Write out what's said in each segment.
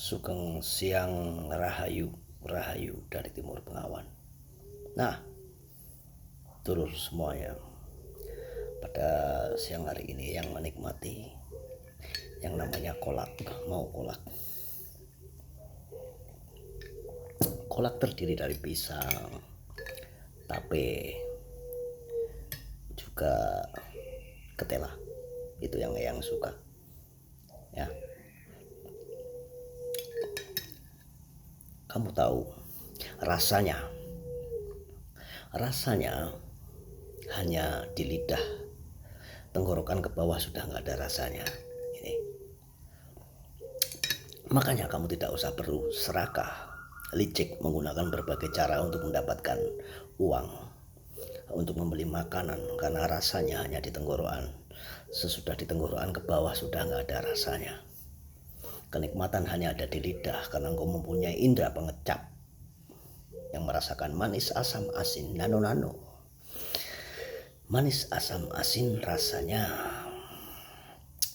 Sugeng Siang Rahayu, Rahayu dari Timur Bengawan. Nah, turut semuanya pada siang hari ini yang menikmati yang namanya kolak, mau kolak. Kolak terdiri dari pisang, tape, juga ketela. Itu yang suka. Ya. Kamu tahu rasanya hanya di lidah, tenggorokan ke bawah sudah nggak ada rasanya. Ini makanya kamu tidak usah perlu serakah licik menggunakan berbagai cara untuk mendapatkan uang untuk membeli makanan, karena rasanya hanya di tenggorokan. Sesudah di tenggorokan ke bawah sudah nggak ada rasanya. Kenikmatan hanya ada di lidah karena engkau mempunyai indera pengecap yang merasakan manis, asam, asin, nano-nano. Manis, asam, asin rasanya.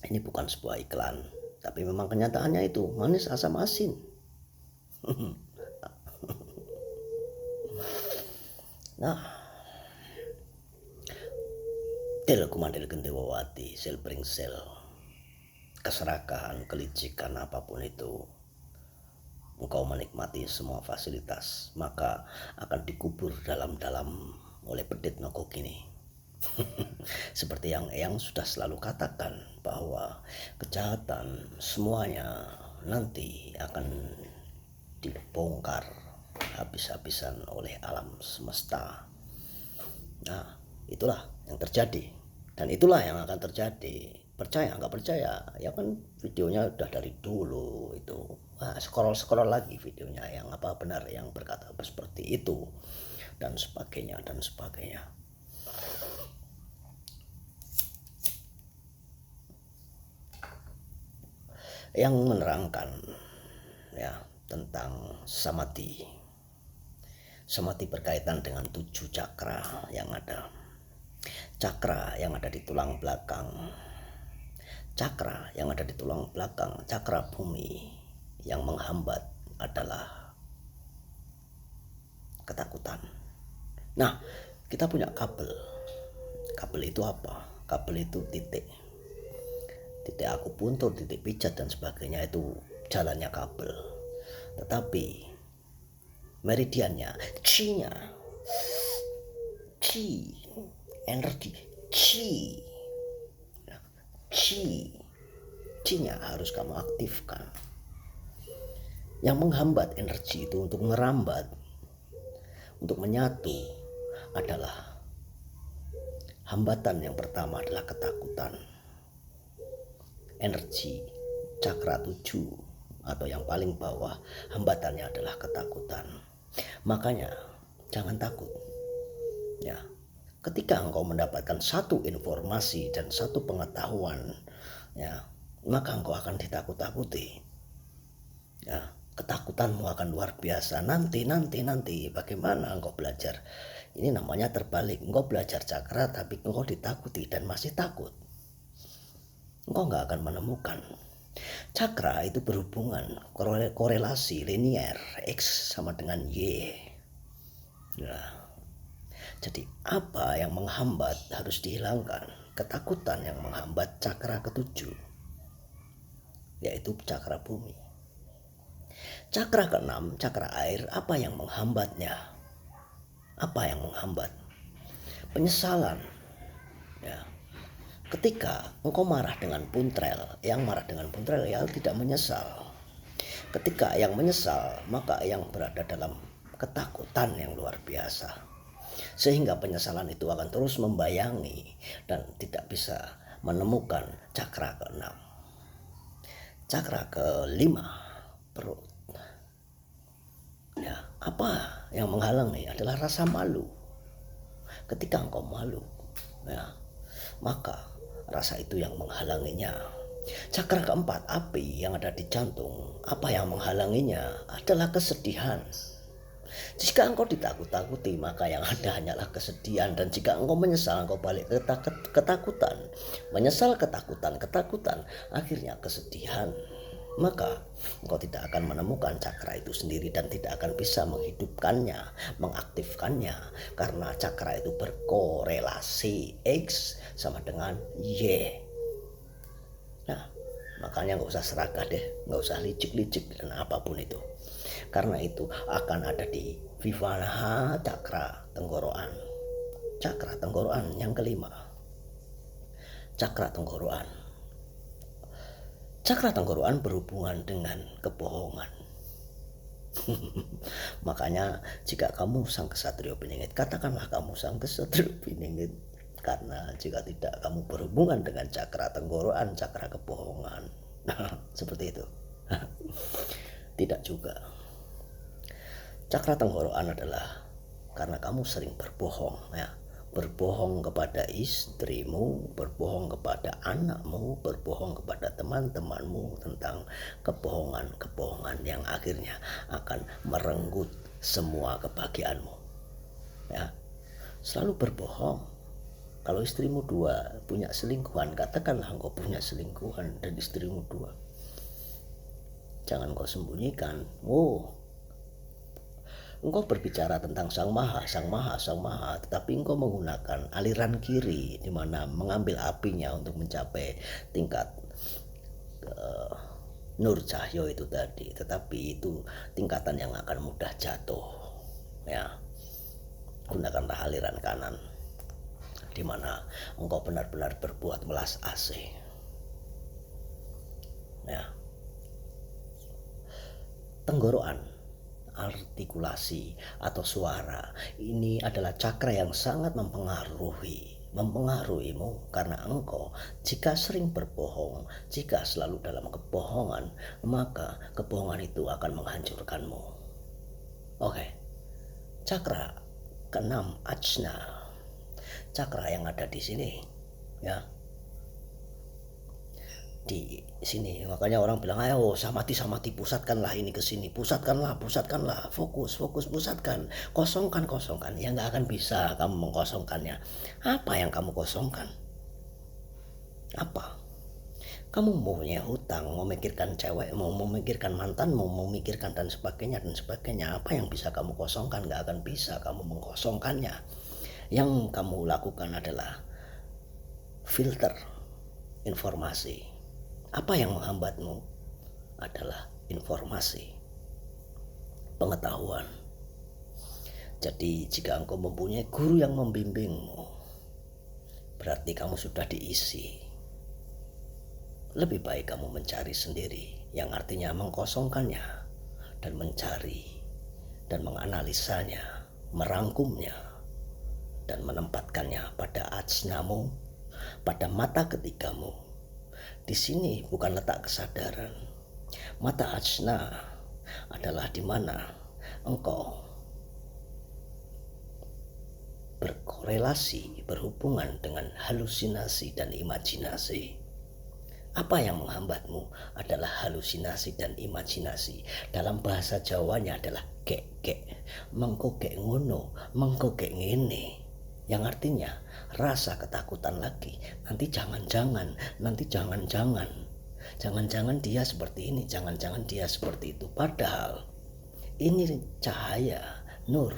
Ini bukan sebuah iklan, tapi memang kenyataannya itu manis, asam, asin. Nah, tel kumandel gendewawati, sel sel, keserakahan, kelicikan apapun itu, engkau menikmati semua fasilitas, maka akan dikubur dalam-dalam oleh pedit nogok ini. Seperti yang Eyang sudah selalu katakan, bahwa kejahatan semuanya nanti akan dibongkar habis-habisan oleh alam semesta. Nah, itulah yang terjadi, dan itulah yang akan terjadi. Percaya nggak percaya, ya kan videonya udah dari dulu itu. Scroll lagi videonya yang apa benar yang berkata seperti itu, dan sebagainya dan sebagainya. Yang menerangkan ya tentang samadhi. Samadhi berkaitan dengan 7 cakra yang ada. Cakra yang ada di tulang belakang. Cakra yang ada di tulang belakang, cakra bumi, yang menghambat adalah ketakutan. Nah, kita punya kabel. Kabel itu apa? Kabel itu titik. Titik akupuntur, titik pijat dan sebagainya, itu jalannya kabel. Tetapi meridiannya, chi-nya, chi, energi, chi-nya harus kamu aktifkan. Yang menghambat energi itu untuk merambat, untuk menyatu adalah hambatan yang pertama adalah ketakutan. Energi cakra 7 atau yang paling bawah, hambatannya adalah ketakutan. Makanya jangan takut. Ya, ketika engkau mendapatkan satu informasi dan satu pengetahuan, ya, maka engkau akan ditakut-takuti. Ya, ketakutanmu akan luar biasa. Nanti bagaimana engkau belajar? Ini namanya terbalik. Engkau belajar cakra tapi engkau ditakuti dan masih takut. Engkau nggak akan menemukan. Cakra itu berhubungan, korelasi linear, X sama dengan Y. Nah, jadi apa yang menghambat harus dihilangkan. Ketakutan yang menghambat cakra ke-7, yaitu cakra bumi. Cakra ke-6, cakra air, apa yang menghambatnya? Apa yang menghambat? Penyesalan. Ya. Ketika engkau marah dengan puntrel, yang marah dengan puntrel ya tidak menyesal. Ketika yang menyesal, maka yang berada dalam ketakutan yang luar biasa. Sehingga penyesalan itu akan terus membayangi dan tidak bisa menemukan cakra ke-6. Cakra ke-5, perut. Ya, apa yang menghalangi adalah rasa malu. Ketika engkau malu, ya, maka rasa itu yang menghalanginya. Cakra ke-4, api, yang ada di jantung, apa yang menghalanginya adalah kesedihan. Jika engkau ditakut-takuti, maka yang ada hanyalah kesedihan. Dan jika engkau menyesal, engkau balik ke ketakutan. Menyesal, ketakutan, akhirnya kesedihan. maka engkau tidak akan menemukan cakra itu sendiri dan tidak akan bisa menghidupkannya, mengaktifkannya, karena cakra itu berkorelasi X sama dengan Y. Nah, makanya nggak usah serakah deh, nggak usah licik-licik dan apapun itu, karena itu akan ada di Vivanaha cakra tenggorokan. Cakra tenggorokan yang kelima, cakra tenggorokan. Cakra tenggorokan berhubungan dengan kebohongan. Makanya jika kamu sang kesatrio piningit, katakanlah kamu sang kesatrio piningit, karena jika tidak kamu berhubungan dengan cakra tenggorokan, cakra kebohongan. Nah, seperti itu. Tidak juga. Cakra tenggorokan adalah karena kamu sering berbohong, ya. Berbohong kepada istrimu, berbohong kepada anakmu, berbohong kepada teman-temanmu tentang kebohongan-kebohongan yang akhirnya akan merenggut semua kebahagiaanmu. Ya, selalu berbohong. Kalau istrimu 2 punya selingkuhan, katakanlah engkau punya selingkuhan dan istrimu 2. Jangan kau sembunyikan. Engkau berbicara tentang Sang Maha, Sang Maha, Sang Maha, tetapi engkau menggunakan aliran kiri, di mana mengambil apinya untuk mencapai tingkat nur cahyo itu tadi, tetapi itu tingkatan yang akan mudah jatuh. Ya, gunakanlah aliran kanan, di mana engkau benar-benar berbuat melas asih. Ya, tenggorokan, artikulasi atau suara ini adalah cakra yang sangat mempengaruhimu, karena engkau jika sering berbohong, jika selalu dalam kebohongan, maka kebohongan itu akan menghancurkanmu. Oke. Cakra keenam, Ajna, cakra yang ada di sini, ya, di sini. Makanya orang bilang, ayo samati, pusatkanlah ini ke sini, pusatkanlah, fokus, pusatkan, kosongkan. Ya nggak akan bisa kamu mengkosongkannya. Apa yang kamu kosongkan? Apa? Kamu mau punya hutang, mau memikirkan cewek, mau memikirkan mantanmu, mau memikirkan dan sebagainya. Apa yang bisa kamu kosongkan? Nggak akan bisa kamu mengkosongkannya. Yang kamu lakukan adalah filter informasi. Apa yang menghambatmu adalah informasi, pengetahuan. Jadi jika engkau mempunyai guru yang membimbingmu, berarti kamu sudah diisi. Lebih baik kamu mencari sendiri, yang artinya mengkosongkannya dan mencari dan menganalisanya, merangkumnya dan menempatkannya pada ajnamu, pada mata ketigamu. Di sini bukan letak kesadaran. Mata ajna adalah di mana engkau berkorelasi, berhubungan dengan halusinasi dan imajinasi. Apa yang menghambatmu adalah halusinasi dan imajinasi. Dalam bahasa Jawanya adalah gek, mengko gek ngono, mengko gek ngene. Yang artinya rasa ketakutan lagi, nanti jangan-jangan dia seperti ini, jangan-jangan dia seperti itu. Padahal ini cahaya, nur,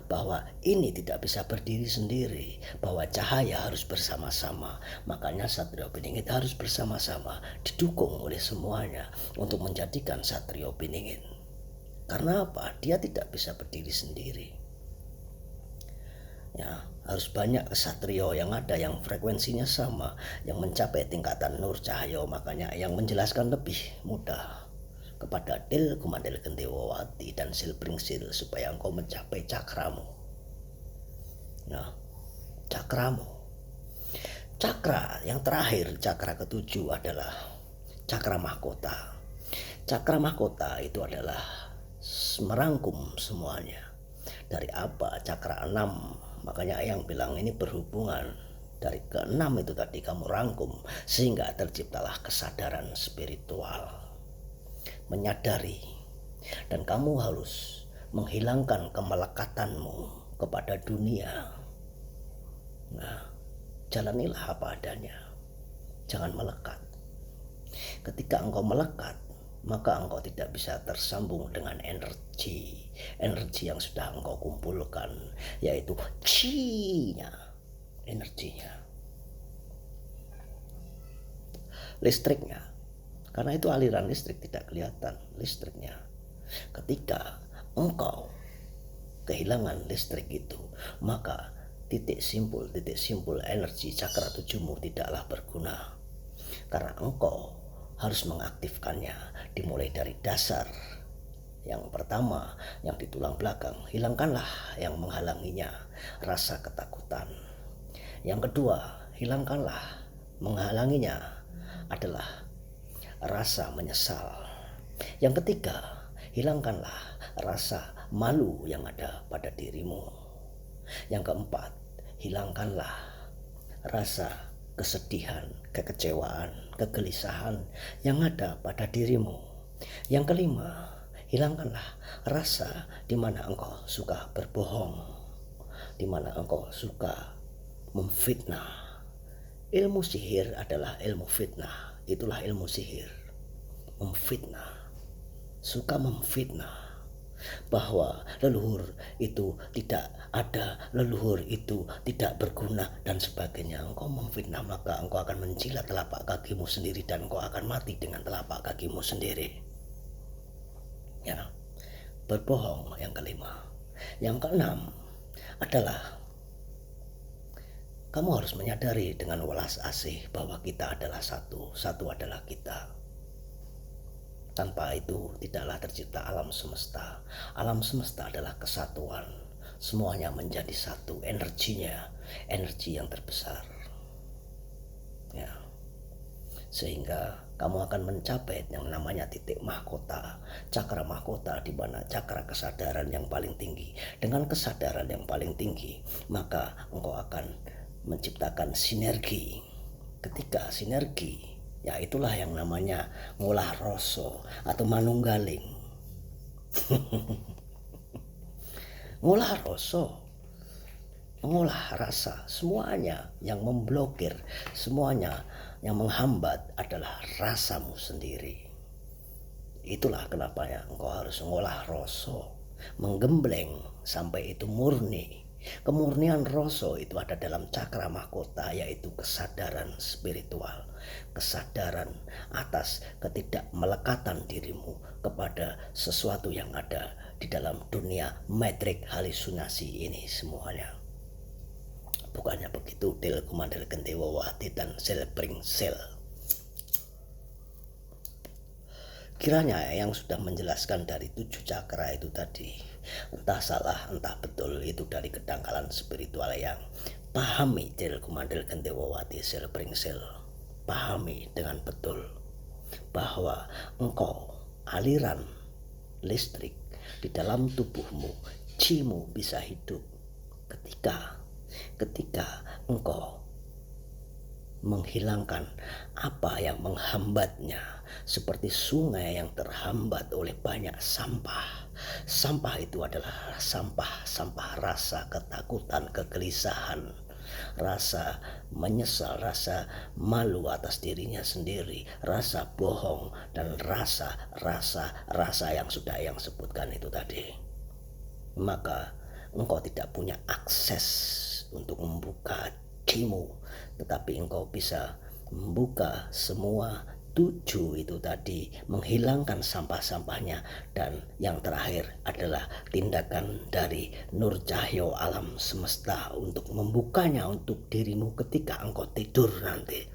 bahwa ini tidak bisa berdiri sendiri, bahwa cahaya harus bersama-sama. Makanya Satrio Piningit harus bersama-sama, didukung oleh semuanya untuk menjadikan Satrio Piningit. Karena apa? Dia tidak bisa berdiri sendiri. Ya, harus banyak kesatrio yang ada, yang frekuensinya sama, yang mencapai tingkatan nur cahaya. Makanya yang menjelaskan lebih mudah kepada Dil Kumandel Gentewawati dan Silpringsil supaya engkau mencapai cakramu. Nah, cakramu. Cakra yang terakhir, cakra ketujuh adalah cakra mahkota. Cakra mahkota itu adalah merangkum semuanya. Dari apa? Cakra 6. Makanya yang bilang ini berhubungan dari ke-6 itu tadi, kamu rangkum sehingga terciptalah kesadaran spiritual, menyadari, dan kamu harus menghilangkan kemelekatanmu kepada dunia. Nah, jalanilah apa adanya, jangan melekat. Ketika engkau melekat, maka engkau tidak bisa tersambung dengan energi yang sudah engkau kumpulkan, yaitu chi-nya, energinya, listriknya. Karena itu aliran listrik tidak kelihatan listriknya. Ketika engkau kehilangan listrik itu, maka titik simpul energi cakra tujuhmu tidaklah berguna. Karena engkau harus mengaktifkannya dimulai dari dasar. Yang pertama, yang di tulang belakang, hilangkanlah yang menghalanginya, rasa ketakutan. Yang kedua, hilangkanlah menghalanginya adalah rasa menyesal. Yang ketiga, hilangkanlah rasa malu yang ada pada dirimu. Yang keempat, hilangkanlah rasa kesedihan, kekecewaan, kegelisahan yang ada pada dirimu. Yang kelima, hilangkanlah rasa di mana engkau suka berbohong, di mana engkau suka memfitnah. Ilmu sihir adalah ilmu fitnah. Itulah ilmu sihir. Memfitnah. Suka memfitnah. Bahwa leluhur itu tidak ada, leluhur itu tidak berguna dan sebagainya. Engkau memfitnah, maka engkau akan menjilat telapak kakimu sendiri dan engkau akan mati dengan telapak kakimu sendiri. Ya. Berbohong yang kelima. Yang keenam adalah kamu harus menyadari dengan welas asih bahwa kita adalah satu adalah kita. Tanpa itu tidaklah tercipta alam semesta. Alam semesta adalah kesatuan. Semuanya menjadi satu, energinya, energi yang terbesar. Ya. Sehingga kamu akan mencapai yang namanya titik mahkota, cakra mahkota, di mana cakra kesadaran yang paling tinggi. Dengan kesadaran yang paling tinggi, maka engkau akan menciptakan sinergi. Ketika sinergi, ya itulah yang namanya ngolah rasa atau manunggaling. Ngolah rasa, mengolah rasa, semuanya yang memblokir, semuanya yang menghambat adalah rasamu sendiri. Itulah kenapa ya engkau harus mengolah rasa, menggembleng sampai itu murni. Kemurnian rasa itu ada dalam cakra mahkota, yaitu kesadaran spiritual, kesadaran atas ketidakmelekatan dirimu kepada sesuatu yang ada di dalam dunia metrik halusinasi ini semuanya. Bukannya begitu, Del Kumandel Gentewawati dan Sel Bring Sel. Kiranya yang sudah menjelaskan dari 7 cakra itu tadi, entah salah entah betul, itu dari kedangkalan spiritual yang pahami Del Kumandel Gentewawati Sel Bring Sel. Pahami dengan betul bahwa engkau aliran listrik di dalam tubuhmu, chi-mu bisa hidup ketika engkau menghilangkan apa yang menghambatnya, seperti sungai yang terhambat oleh banyak sampah. Sampah itu adalah sampah rasa ketakutan, kegelisahan, rasa menyesal, rasa malu atas dirinya sendiri, rasa bohong, dan rasa yang sudah yang sebutkan itu tadi. Maka engkau tidak punya akses untuk membuka chi-mu, tetapi engkau bisa membuka semua 7 itu tadi, menghilangkan sampah-sampahnya. Dan yang terakhir adalah tindakan dari nur cahyo alam semesta untuk membukanya untuk dirimu ketika engkau tidur nanti.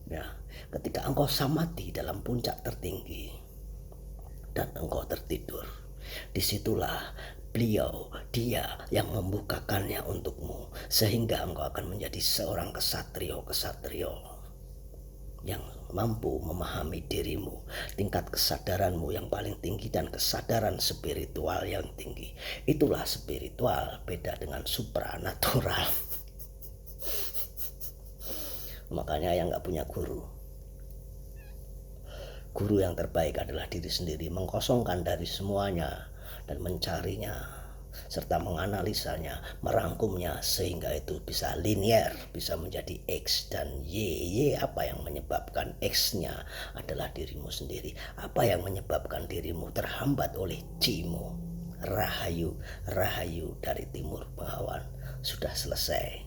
Ya, ketika engkau samadhi dalam puncak tertinggi dan engkau tertidur, disitulah dia yang membukakannya untukmu, sehingga engkau akan menjadi seorang kesatrio yang mampu memahami dirimu, tingkat kesadaranmu yang paling tinggi dan kesadaran spiritual yang tinggi. Itulah spiritual, beda dengan supranatural. Makanya yang gak punya guru yang terbaik adalah diri sendiri, mengkosongkan dari semuanya dan mencarinya serta menganalisanya, merangkumnya sehingga itu bisa linear, bisa menjadi X dan Y. Apa yang menyebabkan X-nya adalah dirimu sendiri. Apa yang menyebabkan dirimu terhambat oleh J-mu. Rahayu, rahayu dari timur bengawan. Sudah selesai.